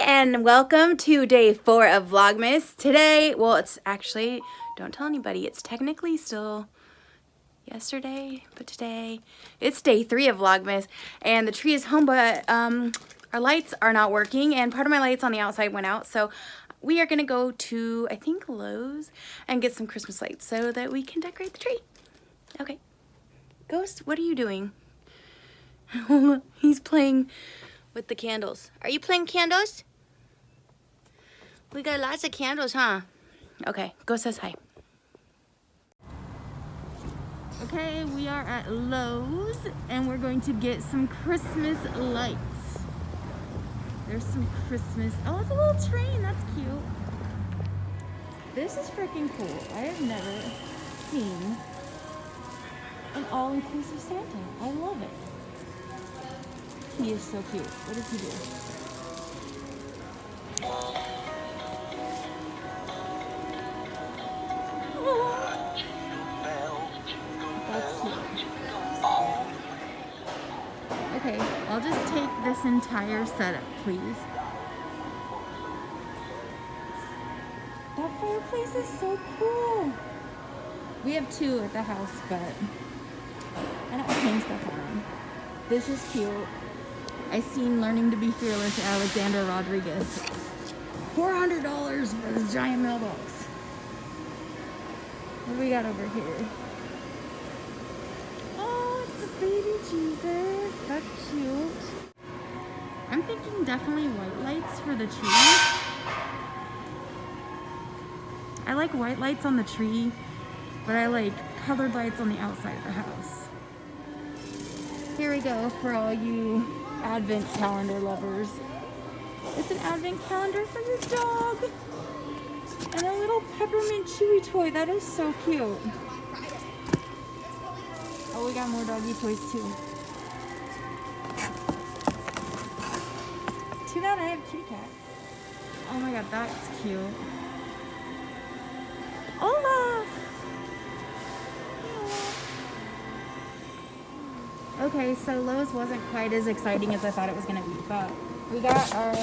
and welcome to day 4 of Vlogmas. Today, well, it's actually, don't tell anybody, it's technically still yesterday, but today it's day 3 of Vlogmas, and the tree is home, but our lights are not working, and part of my lights on the outside went out, so we are gonna go to, I think, Lowe's and get some Christmas lights so that we can decorate the tree. Okay. Ghost, what are you doing? He's playing with the candles. Are you playing candles? We got lots of candles, huh? Okay, Ghost says hi. Okay, we are at Lowe's and we're going to get some Christmas lights. There's some Christmas, oh, it's a little train, that's cute. This is freaking cool. I have never seen an all-inclusive Santa. I love it. He is so cute. What does he do? That's cute. Okay, I'll just take this entire setup, please. That fireplace is so cool. We have 2 at the house, but I don't hang stuff on them. This is cute. I seen Learning to be Fearless Alexander Rodriguez. $400 for this giant mailbox. What do we got over here? Oh, it's a baby Jesus. That's cute. I'm thinking definitely white lights for the tree. I like white lights on the tree, but I like colored lights on the outside of the house. Here we go for all you advent calendar lovers. It's an advent calendar for your dog. And a little peppermint chewy toy. That is so cute. Oh, we got more doggy toys too. Too bad I have kitty cat. Oh my god, that's cute. Olaf! Okay, so Lowe's wasn't quite as exciting as I thought it was going to be, but we got our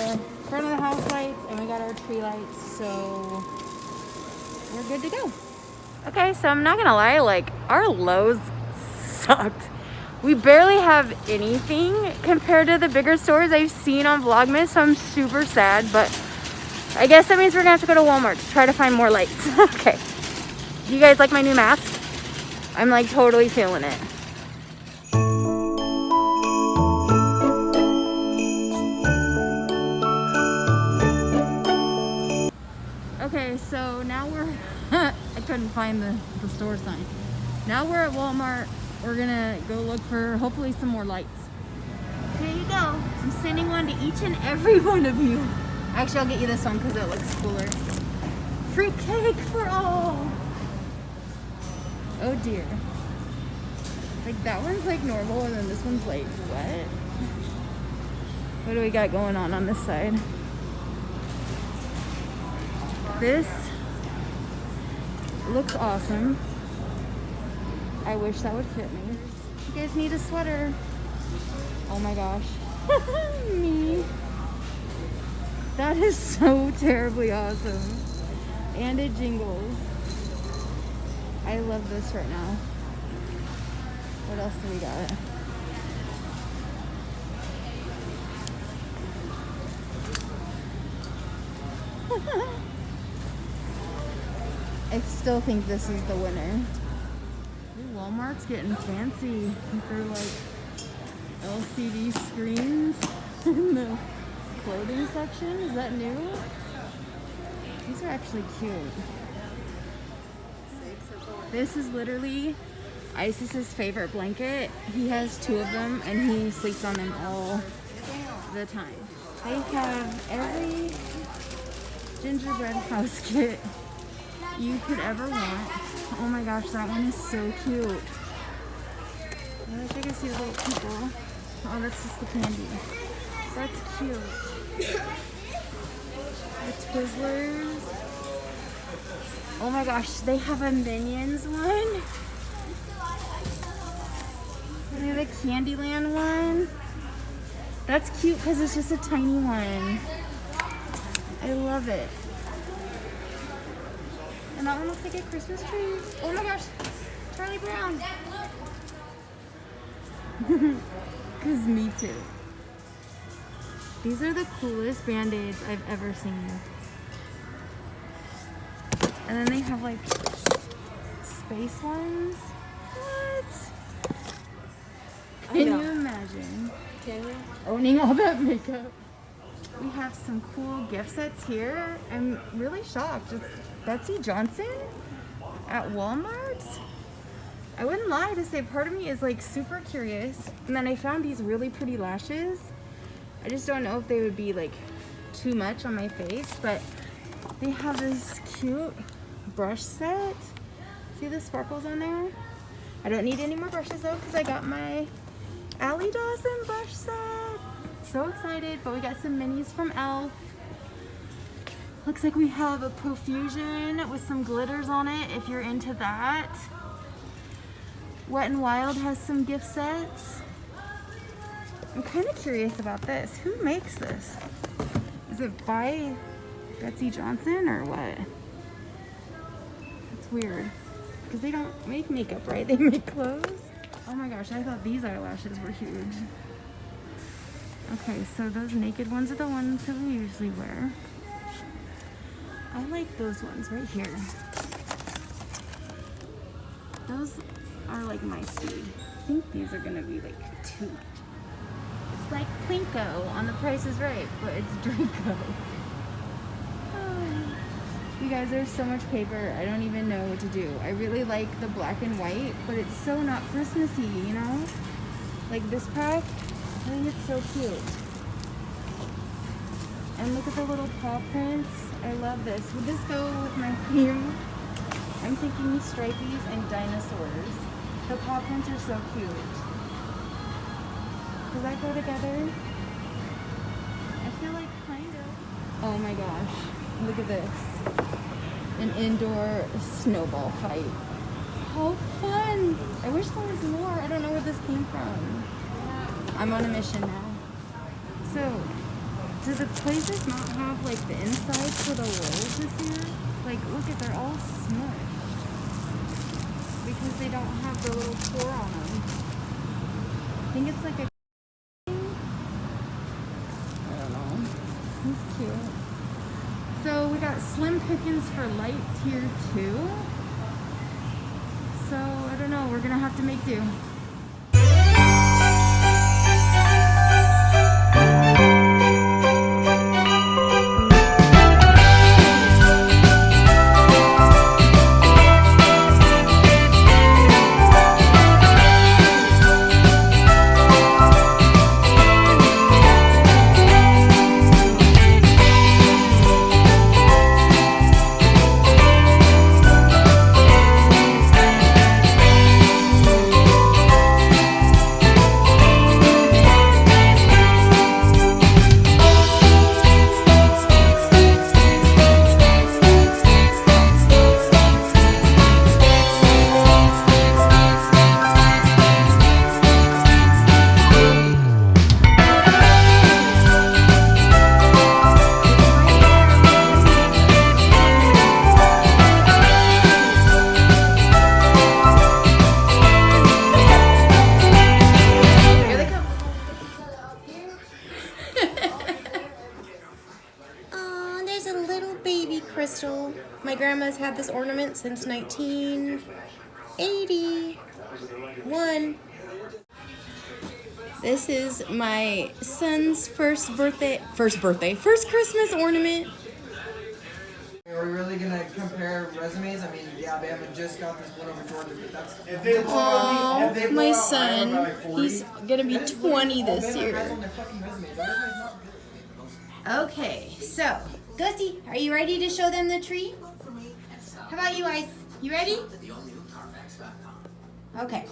front of the house lights and we got our tree lights, so we're good to go. Okay, so I'm not going to lie, like, our Lowe's sucked. We barely have anything compared to the bigger stores I've seen on Vlogmas, so I'm super sad, but I guess that means we're going to have to go to Walmart to try to find more lights. Okay. Do you guys like my new mask? I'm like totally feeling it. Okay, so now we're, I couldn't find the store sign. Now we're at Walmart. We're gonna go look for hopefully some more lights. Here you go. I'm sending one to each and every one of you. Actually, I'll get you this one because it looks cooler. Fruit cake for all. Oh dear. Like that one's like normal and then this one's like, what? What do we got going on this side? This looks awesome. I wish that would fit me. You guys need a sweater. Oh my gosh. Me. That is so terribly awesome. And it jingles. I love this right now. What else do we got? I still think this is the winner. Ooh, Walmart's getting fancy with their like LCD screens in the clothing section. Is that new? These are actually cute. This is literally Isis's favorite blanket. He has 2 of them and he sleeps on them all the time. They have every gingerbread house kit you could ever want. Oh my gosh, that one is so cute. I wish I could see the little people. Oh, that's just the candy. That's cute. The Twizzlers. Oh my gosh, they have a Minions one. They have a Candyland one. That's cute because it's just a tiny one. I love it. And that one looks like a Christmas tree. Oh my gosh, Charlie Brown. Cause me too. These are the coolest band-aids I've ever seen. And then they have like space ones. What? Can you imagine owning all that makeup? We have some cool gift sets here. I'm really shocked. It's Betsy Johnson at Walmart. I wouldn't lie to say part of me is like super curious. And then I found these really pretty lashes. I just don't know if they would be like too much on my face, but they have this cute brush set. See the sparkles on there? I don't need any more brushes though because I got my Allie Dawson brush set. So excited, but we got some minis from e.l.f. Looks like we have a Profusion with some glitters on it if you're into that. Wet n Wild has some gift sets. I'm kind of curious about this. Who makes this? Is it by Betsy Johnson or what? It's weird because they don't make makeup, right? They make clothes. Oh my gosh, I thought these eyelashes were huge. Okay, so those naked ones are the ones that we usually wear. I like those ones right here. Those are like my speed. I think these are gonna be like too much. It's like Plinko on The Price is Right, but it's Draco. Oh. You guys, there's so much paper, I don't even know what to do. I really like the black and white, but it's so not Christmassy, you know? Like this pack, I think it's so cute. And look at the little paw prints. I love this. Would this go with my theme? I'm thinking stripies and dinosaurs. The paw prints are so cute. Does that go together? I feel like kind of. Oh my gosh. Look at this. An indoor snowball fight. How fun! I wish there was more. I don't know where this came from. I'm on a mission now. So, do the places not have like the insides for the walls this year? Like, look at, they're all smushed. Because they don't have the little pour on them. I think it's like a I don't know. He's cute. So we got slim pickings for lights here too. So I don't know, we're gonna have to make do. Crystal. My grandma's had this ornament since 1981. This is my son's first Christmas ornament. Are we really gonna compare resumes? I mean, yeah, they haven't just got this one over Georgia, but that's. Aww, my son, he's gonna be 20 this year. Okay, so. Ghosty, are you ready to show them the tree? How about you, Ice? You ready? Okay.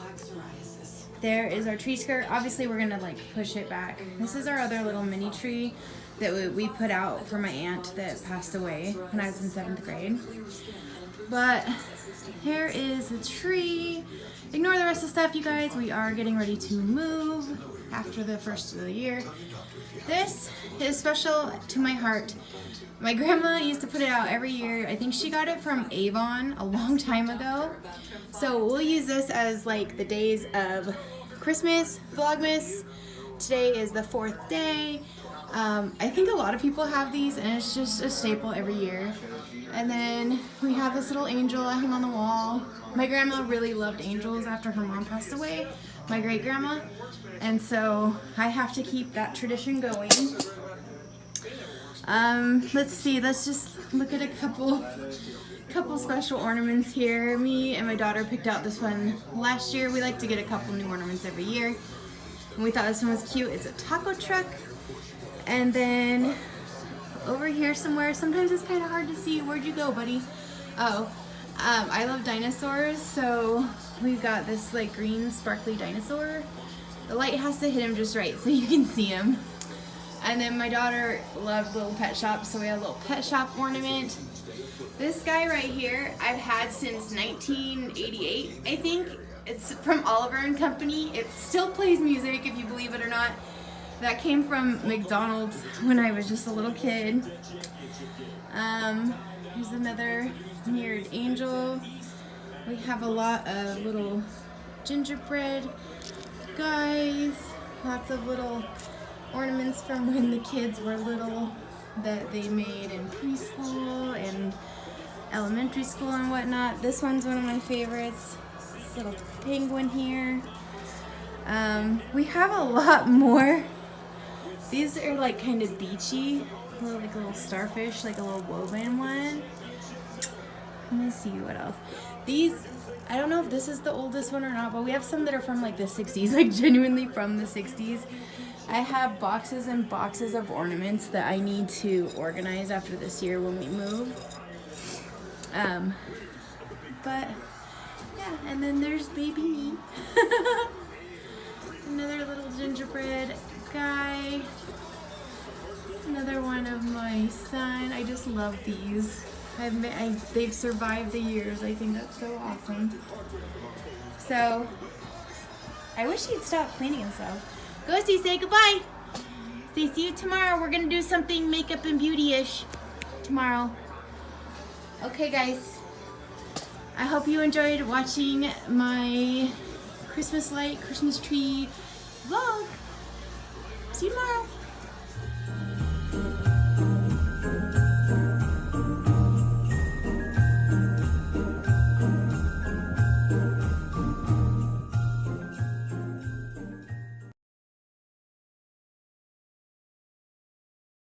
There is our tree skirt. Obviously, we're gonna like push it back. This is our other little mini tree that we put out for my aunt that passed away when I was in 7th grade. But here is the tree. Ignore the rest of the stuff, you guys. We are getting ready to move after the first of the year. This is special to my heart. My grandma used to put it out every year. I think she got it from Avon a long time ago. So we'll use this as like the days of Christmas, Vlogmas. Today is the 4th day. I think a lot of people have these and it's just a staple every year. And then we have this little angel I hung on the wall. My grandma really loved angels after her mom passed away, my great grandma. And so I have to keep that tradition going. Let's see, let's just look at a couple special ornaments here. Me and my daughter picked out this one last year. We like to get a couple new ornaments every year. And we thought this one was cute. It's a taco truck. And then over here somewhere, sometimes it's kind of hard to see. Where'd you go, buddy? Oh, I love dinosaurs, so we've got this like green sparkly dinosaur. The light has to hit him just right so you can see him. And then my daughter loved little pet shops, so we have a little pet shop ornament. This guy right here, I've had since 1988, I think. It's from Oliver and Company. It still plays music, if you believe it or not. That came from McDonald's when I was just a little kid. Here's another mirrored angel. We have a lot of little gingerbread guys. Lots of little ornaments from when the kids were little that they made in preschool and elementary school and whatnot. This one's one of my favorites. This little penguin here. We have a lot more. These are like kind of beachy, like a little starfish, like a little woven one. Let me see what else. These, I don't know if this is the oldest one or not, but we have some that are from like the 60s, like genuinely from the 60s. I have boxes and boxes of ornaments that I need to organize after this year when we move. But yeah, and then there's baby me. Another little gingerbread guy. Another one of my son. I just love these. They've survived the years. I think that's so awesome. So, I wish he'd stop cleaning himself. Ghosty, say goodbye. Say see you tomorrow. We're going to do something makeup and beauty-ish tomorrow. Okay, guys. I hope you enjoyed watching my Christmas light, Christmas tree vlog. See you tomorrow.